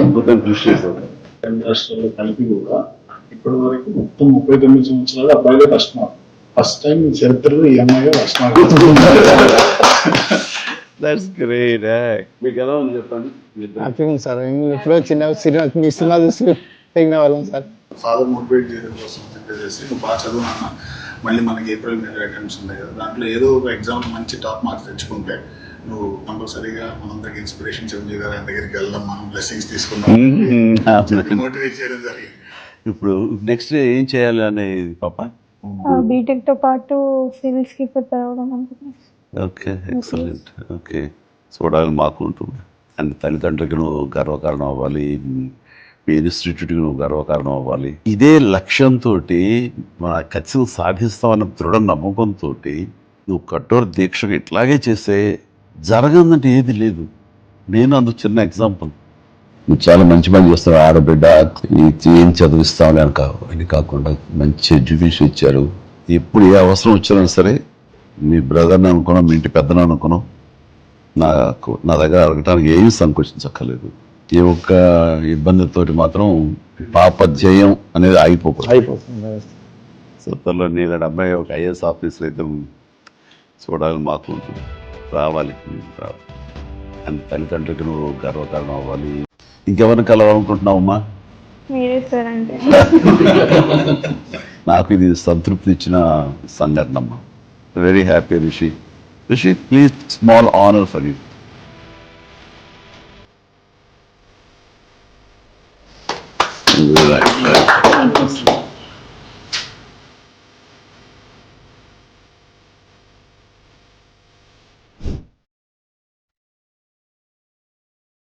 అద్భుతం కృషి చేశారు. 2 రాష్ట్రాల్లో కలిపి కూడా ఇప్పటి వరకు మొత్తం 39 సంవత్సరాలు అబ్బాయిలే ఫస్ట్ టైం చరిత్రలో ఈ అమ్మాయి ఫస్ట్ దట్స్ గ్రేట్. మీకు ఎలా ఉంది చెప్పండి. హ్యాపీగా ఉంది సార్. ఎప్పుడో చిన్న మీ సినిమా చూసి పెరిగిన వాళ్ళం సార్. ఫాదర్ మోటివేట్ చేయడం కోసం చెప్పేసి నువ్వు బాగా చదువు అన్న, మళ్ళీ మనకి ఏప్రిల్ మీద అటెంప్ట్స్ ఉన్నాయి కదా, దాంట్లో ఏదో ఒక ఎగ్జామ్ మంచి టాప్ మార్క్స్ తెచ్చుకుంటే నువ్వు కంపల్సరీగా మనందరికి ఇన్స్పిరేషన్ చిరంజీవి గారి దగ్గరికి వెళ్దాం, మనం బ్లెస్సింగ్స్ తీసుకుందాం మోటివేట్ చేయడం జరిగింది. ఇప్పుడు నెక్స్ట్ ఏం చేయాలి అనేది పాప? బీటెక్ తో పాటు సివిల్స్ కి ప్రిపేర్ అవ్వడం అనుకుంటున్నాను. Okay, excellent. ఓకే, చూడాలని మాకు ఉంటుంది. అండ్ తల్లిదండ్రులకి నువ్వు గర్వకారణం అవ్వాలి, మీ ఇన్స్టిట్యూట్కి నువ్వు గర్వకారణం అవ్వాలి. ఇదే లక్ష్యంతో మన ఖచ్చితంగా సాధిస్తామన్న దృఢ నమ్మకంతో నువ్వు కఠోర దీక్షగా ఇట్లాగే చేస్తే జరగదంటే ఏది లేదు. నేను అందుకు చిన్న ఎగ్జాంపుల్. నువ్వు చాలా మంచి పని చేస్తావు. ఆడబిడ్డ ఏం చదివిస్తావు అని కాకుండా మంచి ఎడ్యుకేషన్ ఇచ్చారు. ఎప్పుడు ఏ అవసరం వచ్చినా సరే మీ బ్రదర్ని అనుకున్నాం, మీ ఇంటి పెద్దను అనుకున్నాం, నా దగ్గర అడగటానికి ఏమీ సంకోచించక్కర్లేదు. ఏ ఒక్క ఇబ్బందితో మాత్రం పాపధ్యేయం అనేది అయిపోతుంది. సొంతలో నీళ్ళ అబ్బాయి ఒక ఐఏఎస్ ఆఫీసర్ అయితే చూడాలని మాకు ఉంటుంది. రావాలి అండ్ తల్లిదండ్రులకి నువ్వు గర్వకారణం అవ్వాలి. ఇంకెవరిని కలవాలనుకుంటున్నావమ్మా? మీరే సార్ అంటే నాకు ఇది సంతృప్తి ఇచ్చిన సంఘటన అమ్మా. Very happy. Rishi please, small honour for you. Right.